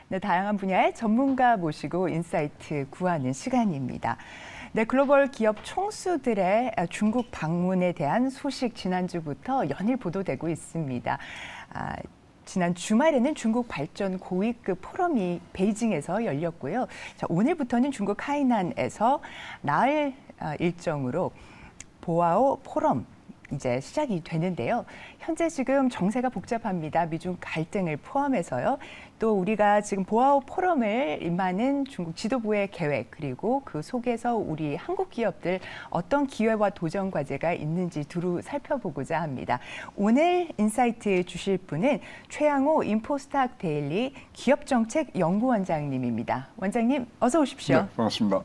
네, 다양한 분야의 전문가 모시고 인사이트 구하는 시간입니다. 네, 글로벌 기업 총수들의 중국 방문에 대한 소식 지난주부터 연일 보도되고 있습니다. 지난 주말에는 중국 발전 고위급 포럼이 베이징에서 열렸고요. 자, 오늘부터는 중국 하이난에서 나흘 일정으로 보아오 포럼 이제 시작이 되는데요. 현재 지금 정세가 복잡합니다. 미중 갈등을 포함해서요. 또 우리가 지금 보아오 포럼을 임하는 중국 지도부의 계획 그리고 그 속에서 우리 한국 기업들 어떤 기회와 도전 과제가 있는지 두루 살펴보고자 합니다. 오늘 인사이트 주실 분은 최양호 인포스탁 데일리 기업정책연구원장님입니다. 원장님 어서 오십시오. 네, 반갑습니다.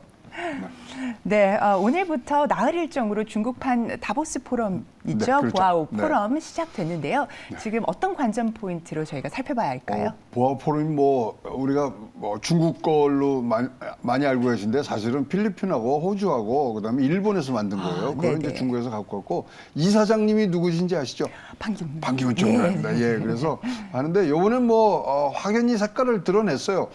네, 오늘부터 나흘 일정으로 중국판 다보스 포럼 있죠? 네, 그렇죠. 보아오 포럼 시작됐는데요. 지금 어떤 관전 포인트로 저희가 살펴봐야 할까요? 보아오 포럼이 우리가 중국 걸로 많이 알고 계신데 사실은 필리핀하고 호주하고 그다음에 일본에서 만든 거예요. 그걸 이제 중국에서 갖고 왔고 이사장님이 누구신지 아시죠? 반기문 총리. 네, 예, 그래서 하는데 요번엔 확연히 색깔을 드러냈어요.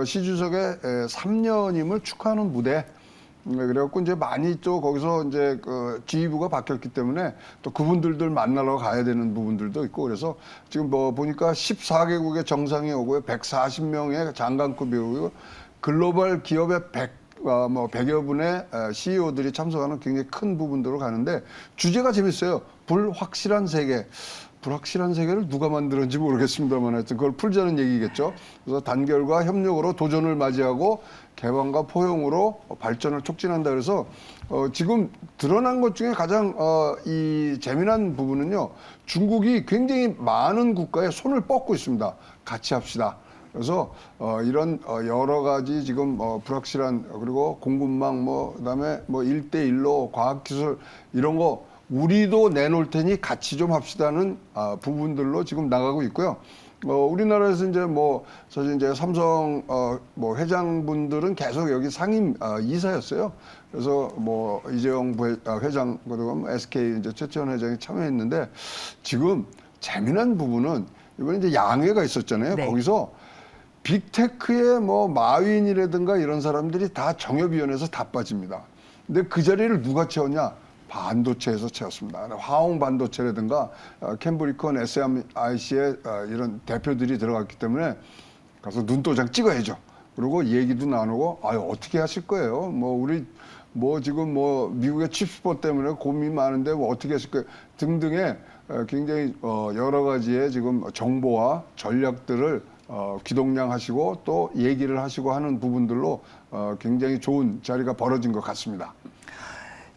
시 주석의 3년임을 축하하는 무대. 그래갖고 이제 많이 또 거기서 이제 그 지휘부가 바뀌었기 때문에 또 그분들들 만나러 가야 되는 부분들도 있고 그래서 지금 보니까 14개국의 정상이 오고요. 140명의 장관급이 오고 글로벌 기업의 100여 분의 CEO들이 참석하는 굉장히 큰 부분들로 가는데 주제가 재밌어요. 불확실한 세계. 불확실한 세계를 누가 만들었는지 모르겠습니다만 하여튼 그걸 풀자는 얘기겠죠. 그래서 단결과 협력으로 도전을 맞이하고 개방과 포용으로 발전을 촉진한다 그래서 지금 드러난 것 중에 가장 이 재미난 부분은요. 중국이 굉장히 많은 국가에 손을 뻗고 있습니다. 같이 합시다. 그래서 이런 여러 가지 지금 불확실한 그리고 공급망 그다음에 1대1로 과학기술 이런 거 우리도 내놓을 테니 같이 좀 합시다는 부분들로 지금 나가고 있고요. 우리나라에서 이제 사실 이제 삼성 회장분들은 계속 여기 상임 이사였어요. 그래서 이재용 회장 그리고 SK 이제 최태원 회장이 참여했는데 지금 재미난 부분은 이번에 이제 양회가 있었잖아요. 네. 거기서 빅테크의 마윈이라든가 이런 사람들이 다 정협위원회에서 다 빠집니다. 근데 그 자리를 누가 채웠냐? 반도체에서 채웠습니다. 화홍 반도체라든가 캠브리콘, SMIC의 이런 대표들이 들어갔기 때문에 가서 눈도장 찍어야죠. 그리고 얘기도 나누고 어떻게 하실 거예요? 우리 지금 미국의 칩스포 때문에 고민이 많은데 어떻게 하실 거예요? 등등의 굉장히 여러 가지의 지금 정보와 전략들을 기동량하시고 또 얘기를 하시고 하는 부분들로 굉장히 좋은 자리가 벌어진 것 같습니다.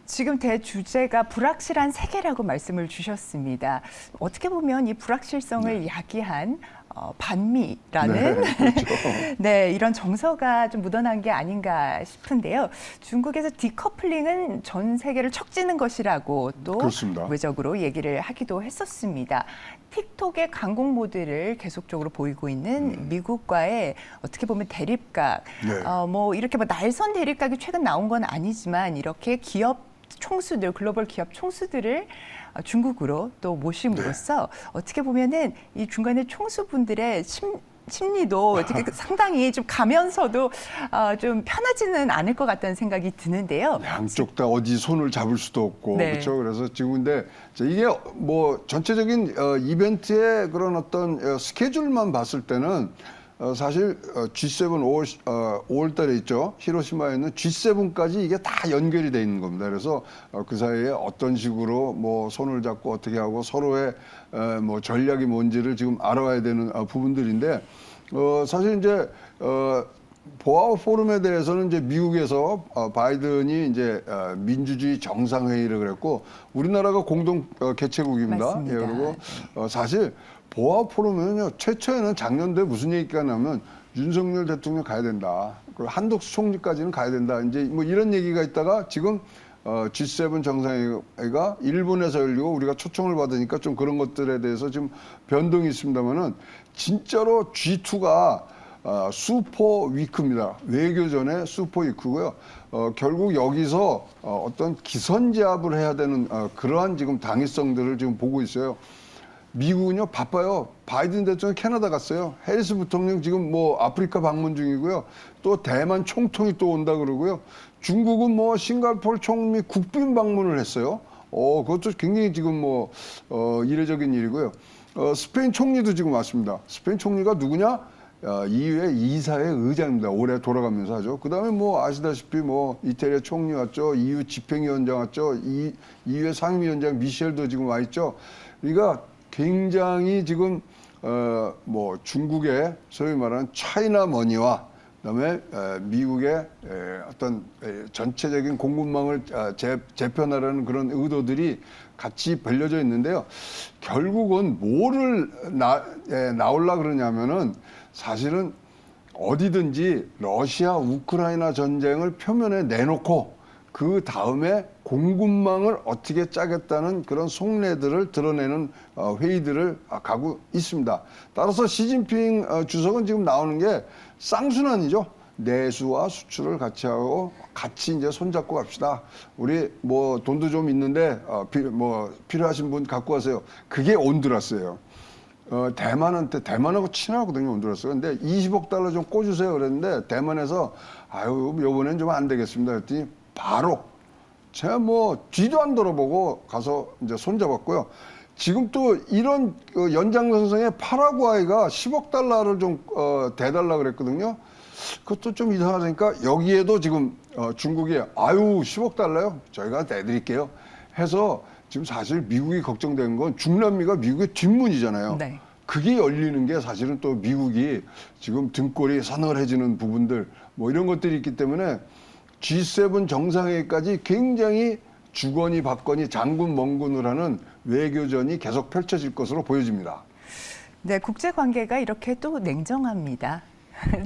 지금 대주제가 불확실한 세계라고 말씀을 주셨습니다. 어떻게 보면 이 불확실성을 야기한 반미라는 그렇죠. 네, 이런 정서가 좀 묻어난 게 아닌가 싶은데요. 중국에서 디커플링은 전 세계를 척지는 것이라고 또 그렇습니다. 외적으로 얘기를 하기도 했었습니다. 틱톡의 강공 모드를 계속적으로 보이고 있는 미국과의 어떻게 보면 대립각, 이렇게 날선 대립각이 최근 나온 건 아니지만 이렇게 기업 총수들, 글로벌 기업 총수들을 중국으로 또 모심으로써 어떻게 보면은 이 중간에 총수분들의 심리도 어떻게 상당히 좀 가면서도 좀 편하지는 않을 것 같다는 생각이 드는데요. 양쪽 다 어디 손을 잡을 수도 없고 그렇죠. 그래서 지금 근데 이게 전체적인 이벤트의 그런 어떤 스케줄만 봤을 때는 사실 G7 5월 달에 있죠. 히로시마에 있는 G7까지 이게 다 연결이 돼 있는 겁니다. 그래서 그 사이에 어떤 식으로 손을 잡고 어떻게 하고 서로의 전략이 뭔지를 지금 알아와야 되는 부분들인데 사실 이제 보아오 포럼에 대해서는 이제 미국에서 바이든이 이제 민주주의 정상회의를 그랬고 우리나라가 공동 개최국입니다. 예, 그리고 사실 보아오 포럼은요 최초에는 작년도에 무슨 얘기가 나면 윤석열 대통령 가야 된다. 그리고 한덕수 총리까지는 가야 된다. 이제 이런 얘기가 있다가 지금 G7 정상회의가 일본에서 열리고 우리가 초청을 받으니까 좀 그런 것들에 대해서 좀 변동이 있습니다만은 진짜로 G2가 슈퍼 위크입니다. 외교전의 슈퍼 위크고요. 결국 여기서 어떤 기선제압을 해야 되는 그러한 지금 당위성들을 지금 보고 있어요. 미국은요 바빠요. 바이든 대통령 캐나다 갔어요. 해리스 부통령 지금 뭐 아프리카 방문 중이고요. 또 대만 총통이 또 온다 그러고요. 중국은 뭐 싱가포르 총리 국빈 방문을 했어요. 그것도 굉장히 지금 뭐 이례적인 일이고요. 스페인 총리도 지금 왔습니다. 스페인 총리가 누구냐? EU의 이사회 의장입니다. 올해 돌아가면서 하죠. 그다음에 뭐 아시다시피 뭐 이태리 총리 왔죠. EU 집행위원장 왔죠. EU의 상임위원장 미셸도 지금 와 있죠. 그러니까 굉장히 지금 뭐 중국의 소위 말하는 차이나 머니와 그다음에 미국의 어떤 전체적인 공급망을 재편하려는 그런 의도들이 같이 벌려져 있는데요. 결국은 뭐를 나올라 그러냐면은 사실은 어디든지 러시아 우크라이나 전쟁을 표면에 내놓고 그 다음에 공급망을 어떻게 짜겠다는 그런 속내들을 드러내는 회의들을 가고 있습니다. 따라서 시진핑 주석은 지금 나오는 게 쌍순환이죠. 내수와 수출을 같이 하고 같이 이제 손잡고 갑시다. 우리 뭐 돈도 좀 있는데 뭐 필요하신 분 갖고 가세요. 그게 온두라스예요. 대만하고 친하거든요, 온두라스. 근데 20억 달러 좀 꿔주세요 그랬는데 대만에서 아유 요번엔 좀 안 되겠습니다 그랬더니 바로 제가 뭐 뒤도 안 돌아보고 가서 이제 손잡았고요. 지금 또 이런 연장선상에 파라과이가 10억 달러를 좀 대달라 그랬거든요. 그것도 좀 이상하니까 여기에도 지금 중국이 아유 10억 달러요? 저희가 내드릴게요. 해서 지금 사실 미국이 걱정되는 건 중남미가 미국의 뒷문이잖아요. 네. 그게 열리는 게 사실은 또 미국이 지금 등골이 서늘해지는 부분들 뭐 이런 것들이 있기 때문에 G7 정상회의까지 굉장히 주거니 받거니 장군 멍군을 하는 외교전이 계속 펼쳐질 것으로 보여집니다. 네, 국제 관계가 이렇게 또 냉정합니다.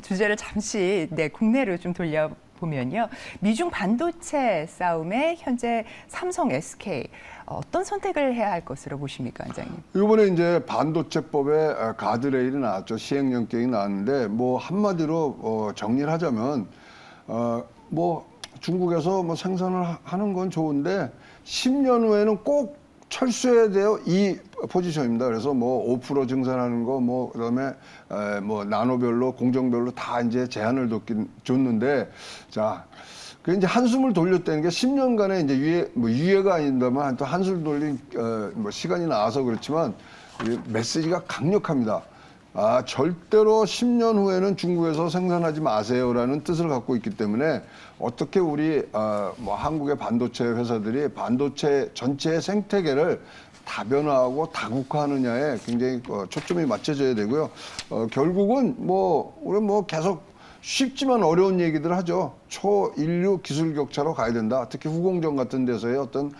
주제를 잠시 국내로 좀 돌려보면요. 미중 반도체 싸움에 현재 삼성, SK 어떤 선택을 해야 할 것으로 보십니까, 원장님? 이번에 이제 반도체법에 가드레일이 나왔죠. 시행령령이 나왔는데 뭐 한마디로 정리를 하자면 뭐 중국에서 뭐 생산을 하는 건 좋은데 10년 후에는 꼭 철수해야 돼요. 이 포지션입니다. 그래서 뭐 5% 증산하는 거 뭐 그다음에 뭐 나노별로 공정별로 다 이제 제한을 줬는데 자, 그 이제 한숨을 돌렸다는 게 10년간의 이제 유예가 아닌다면 또 한숨 돌린 뭐 시간이 나와서 그렇지만 메시지가 강력합니다. 절대로 10년 후에는 중국에서 생산하지 마세요라는 뜻을 갖고 있기 때문에 어떻게 우리 뭐 한국의 반도체 회사들이 반도체 전체의 생태계를 다변화하고 다국화하느냐에 굉장히 초점이 맞춰져야 되고요. 결국은 뭐 우리 뭐 계속 쉽지만 어려운 얘기들 하죠. 초인류 기술 격차로 가야 된다. 특히 후공정 같은 데서의 어떤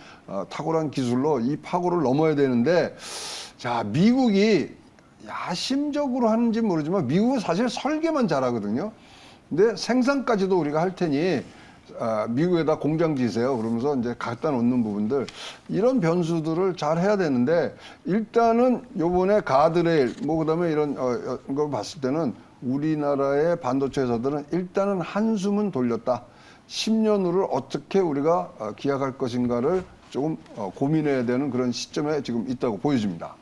탁월한 기술로 이 파고를 넘어야 되는데 자, 미국이 야심적으로 하는지 모르지만 미국은 사실 설계만 잘하거든요. 근데 생산까지도 우리가 할 테니 미국에다 공장 지세요. 그러면서 이제 갖다 놓는 부분들 이런 변수들을 잘 해야 되는데 일단은 요번에 가드레일 뭐 그다음에 이런 걸 봤을 때는 우리나라의 반도체 회사들은 일단은 한숨은 돌렸다. 10년 후를 어떻게 우리가 기약할 것인가를 조금 고민해야 되는 그런 시점에 지금 있다고 보여집니다.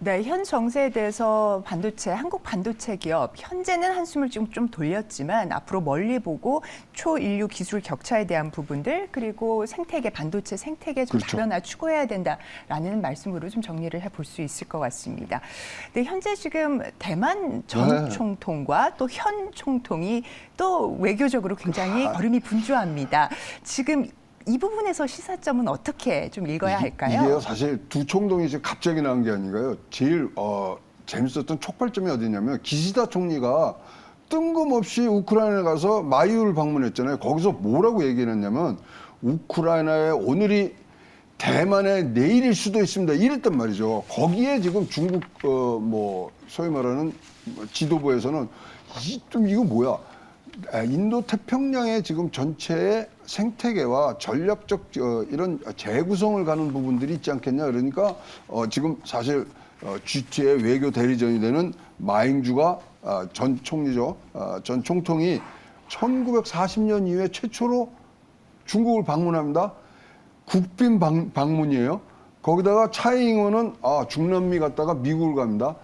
네, 현 정세에 대해서 한국 반도체 기업, 현재는 한숨을 좀 돌렸지만 앞으로 멀리 보고 초인류 기술 격차에 대한 부분들, 그리고 반도체 생태계 좀 그렇죠. 다변화 추구해야 된다라는 말씀으로 좀 정리를 해볼 수 있을 것 같습니다. 네, 현재 지금 대만 전 총통과 또 현 총통이 또 외교적으로 굉장히 걸음이 분주합니다. 지금 이 부분에서 시사점은 어떻게 좀 읽어야 할까요? 이게요, 사실 두 총동이 지금 갑자기 나온 게 아닌가요? 제일 재밌었던 촉발점이 어디냐면 기시다 총리가 뜬금없이 우크라이나에 가서 마이유를 방문했잖아요. 거기서 뭐라고 얘기를 했냐면 우크라이나의 오늘이 대만의 내일일 수도 있습니다. 이랬단 말이죠. 거기에 지금 중국 뭐 소위 말하는 지도부에서는 이거 뭐야? 인도 태평양의 지금 전체의 생태계와 전략적 이런 재구성을 가는 부분들이 있지 않겠냐. 그러니까 지금 사실 G2의 외교 대리전이 되는 마잉주가 전 총리죠. 전 총통이 1940년 이후에 최초로 중국을 방문합니다. 국빈 방문이에요. 거기다가 차이잉원은 중남미 갔다가 미국을 갑니다.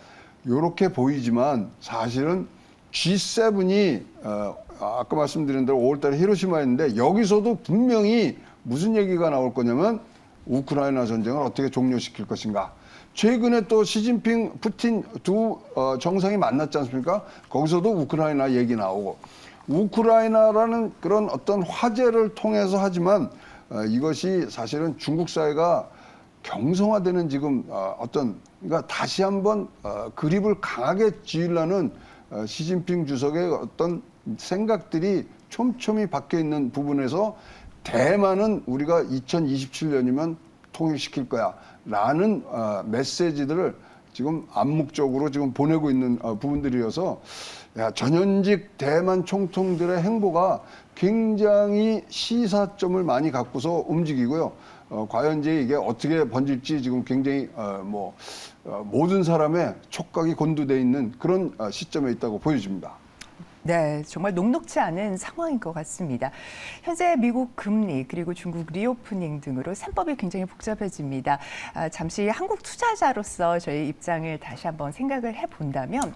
이렇게 보이지만 사실은 G7이 아까 말씀드린 대로 5월달에 히로시마였는데 여기서도 분명히 무슨 얘기가 나올 거냐면 우크라이나 전쟁을 어떻게 종료시킬 것인가. 최근에 또 시진핑, 푸틴 두 정상이 만났지 않습니까? 거기서도 우크라이나 얘기 나오고 우크라이나라는 그런 어떤 화제를 통해서 하지만 이것이 사실은 중국 사회가 경성화되는 지금 그러니까 다시 한번 그립을 강하게 쥐으려는 시진핑 주석의 어떤 생각들이 촘촘히 박혀 있는 부분에서 대만은 우리가 2027년이면 통일시킬 거야라는 메시지들을 지금 암묵적으로 지금 보내고 있는 부분들이어서 전현직 대만 총통들의 행보가 굉장히 시사점을 많이 갖고서 움직이고요. 과연 이제 이게 어떻게 번질지 지금 굉장히 모든 사람의 촉각이 곤두돼 있는 그런 시점에 있다고 보여집니다. 네, 정말 녹록지 않은 상황인 것 같습니다. 현재 미국 금리 그리고 중국 리오프닝 등으로 셈법이 굉장히 복잡해집니다. 잠시 한국 투자자로서 저희 입장을 다시 한번 생각을 해본다면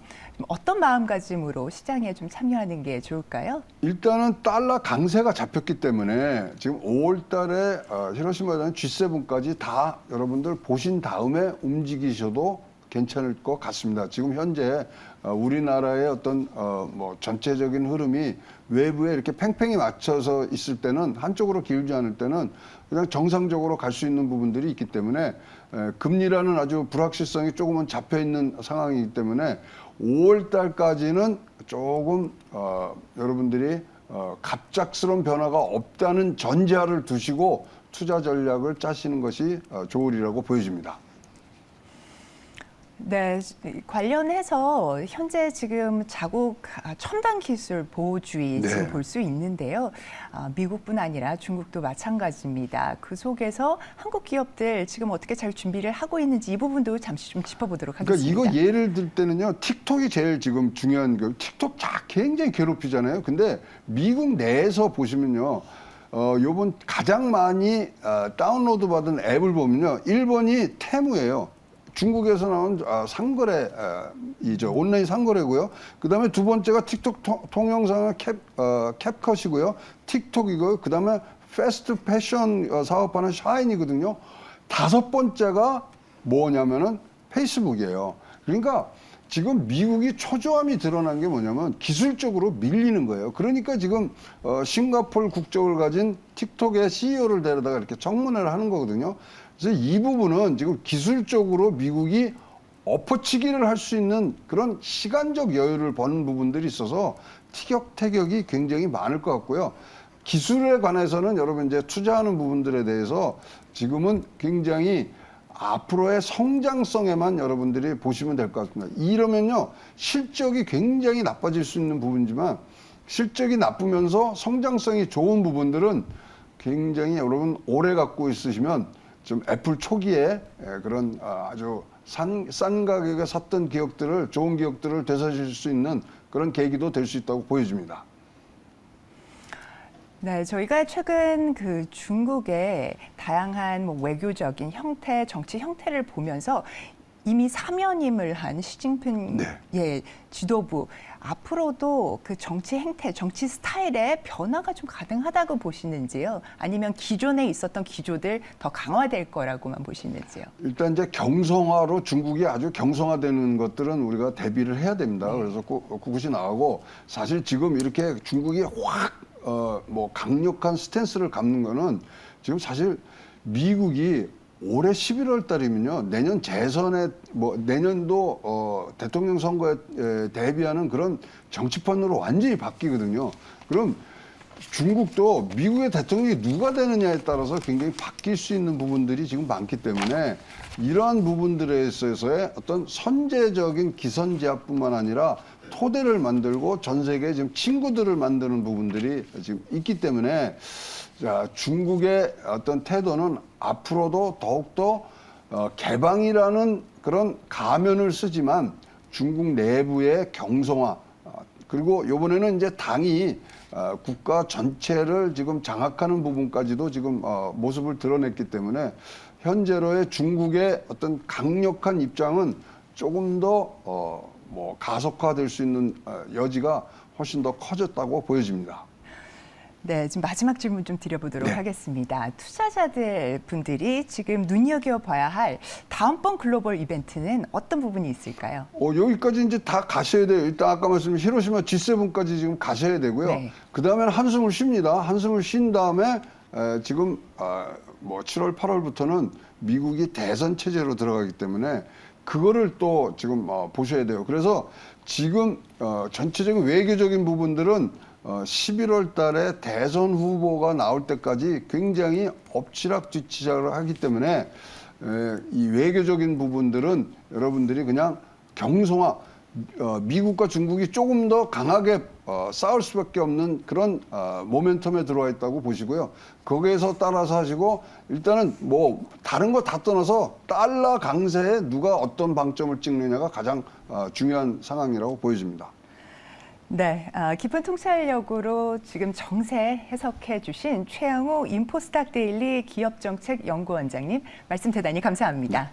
어떤 마음가짐으로 시장에 좀 참여하는 게 좋을까요? 일단은 달러 강세가 잡혔기 때문에 지금 5월 달에 히로시마에는 G7까지 다 여러분들 보신 다음에 움직이셔도 괜찮을 것 같습니다. 지금 현재 우리나라의 어떤 전체적인 흐름이 외부에 이렇게 팽팽히 맞춰서 있을 때는 한쪽으로 기울지 않을 때는 그냥 정상적으로 갈 수 있는 부분들이 있기 때문에 금리라는 아주 불확실성이 조금은 잡혀 있는 상황이기 때문에 5월 달까지는 조금 여러분들이 갑작스러운 변화가 없다는 전제하를 두시고 투자 전략을 짜시는 것이 좋으리라고 보여집니다. 네, 관련해서 현재 지금 자국 첨단 기술 보호주의 네. 지금 볼 수 있는데요. 미국뿐 아니라 중국도 마찬가지입니다. 그 속에서 한국 기업들 지금 어떻게 잘 준비를 하고 있는지 이 부분도 잠시 좀 짚어보도록 하겠습니다. 그러니까 이거 예를 들 때는요, 틱톡이 제일 지금 중요한 거. 틱톡 굉장히 괴롭히잖아요. 근데 미국 내에서 보시면요. 요번 가장 많이 다운로드 받은 앱을 보면요. 1번이 테무예요. 중국에서 나온 상거래이죠. 온라인 상거래고요. 그다음에 두 번째가 틱톡 동영상의 캡컷이고요. 틱톡이고요. 그다음에 패스트 패션 사업하는 샤인이거든요. 다섯 번째가 뭐냐면은 페이스북이에요. 그러니까 지금 미국이 초조함이 드러난 게 뭐냐면 기술적으로 밀리는 거예요. 그러니까 지금 싱가포르 국적을 가진 틱톡의 CEO를 데려다가 이렇게 청문회를 하는 거거든요. 그래서 이 부분은 지금 기술적으로 미국이 엎어치기를 할 수 있는 그런 시간적 여유를 버는 부분들이 있어서 티격태격이 굉장히 많을 것 같고요. 기술에 관해서는 여러분 이제 투자하는 부분들에 대해서 지금은 굉장히 앞으로의 성장성에만 여러분들이 보시면 될 것 같습니다. 이러면요, 실적이 굉장히 나빠질 수 있는 부분이지만 실적이 나쁘면서 성장성이 좋은 부분들은 굉장히 여러분 오래 갖고 있으시면 좀 애플 초기에 그런 아주 싼 가격에 샀던 기업들을 좋은 기업들을 되살릴 수 있는 그런 계기도 될 수 있다고 보여집니다. 네, 저희가 최근 그 중국의 다양한 외교적인 형태, 정치 형태를 보면서 이미 사면임을 한 시진핑 지도부 앞으로도 그 정치 행태, 정치 스타일의 변화가 좀 가능하다고 보시는지요? 아니면 기존에 있었던 기조들 더 강화될 거라고만 보시는지요? 일단 이제 경성화로 중국이 아주 경성화되는 것들은 우리가 대비를 해야 됩니다. 그래서 그것이 나가고 사실 지금 이렇게 중국이 확 강력한 스탠스를 갖는 거는 지금 사실 미국이 올해 11월 달이면요, 내년 재선에, 내년도 대통령 선거에 대비하는 그런 정치판으로 완전히 바뀌거든요. 그럼 중국도 미국의 대통령이 누가 되느냐에 따라서 굉장히 바뀔 수 있는 부분들이 지금 많기 때문에 이러한 부분들에 있어서의 어떤 선제적인 기선제압뿐만 아니라 토대를 만들고 전 세계에 지금 친구들을 만드는 부분들이 지금 있기 때문에 자, 중국의 어떤 태도는 앞으로도 더욱더 개방이라는 그런 가면을 쓰지만 중국 내부의 경성화, 그리고 이번에는 이제 당이 국가 전체를 지금 장악하는 부분까지도 지금 모습을 드러냈기 때문에 현재로의 중국의 어떤 강력한 입장은 조금 더 뭐 가속화될 수 있는 여지가 훨씬 더 커졌다고 보여집니다. 네, 지금 마지막 질문 좀 드려보도록 네. 하겠습니다. 투자자들 분들이 지금 눈여겨봐야 할 다음번 글로벌 이벤트는 어떤 부분이 있을까요? 여기까지 이제 다 가셔야 돼요. 일단 아까 말씀드린 히로시마 G7까지 지금 가셔야 되고요. 네. 그 다음에는 한숨을 쉽니다. 한숨을 쉰 다음에 지금 뭐 7월, 8월부터는 미국이 대선 체제로 들어가기 때문에 그거를 또 지금 보셔야 돼요. 그래서 지금 전체적인 외교적인 부분들은 11월 달에 대선 후보가 나올 때까지 굉장히 엎치락뒤치락을 하기 때문에 이 외교적인 부분들은 여러분들이 그냥 경송화, 미국과 중국이 조금 더 강하게 싸울 수밖에 없는 그런 모멘텀에 들어와 있다고 보시고요. 거기에서 따라서 하시고 일단은 뭐 다른 거 다 떠나서 달러 강세에 누가 어떤 방점을 찍느냐가 가장 중요한 상황이라고 보여집니다. 네, 깊은 통찰력으로 지금 정세 해석해 주신 최양호 인포스탁 데일리 기업정책연구원장님 말씀 대단히 감사합니다.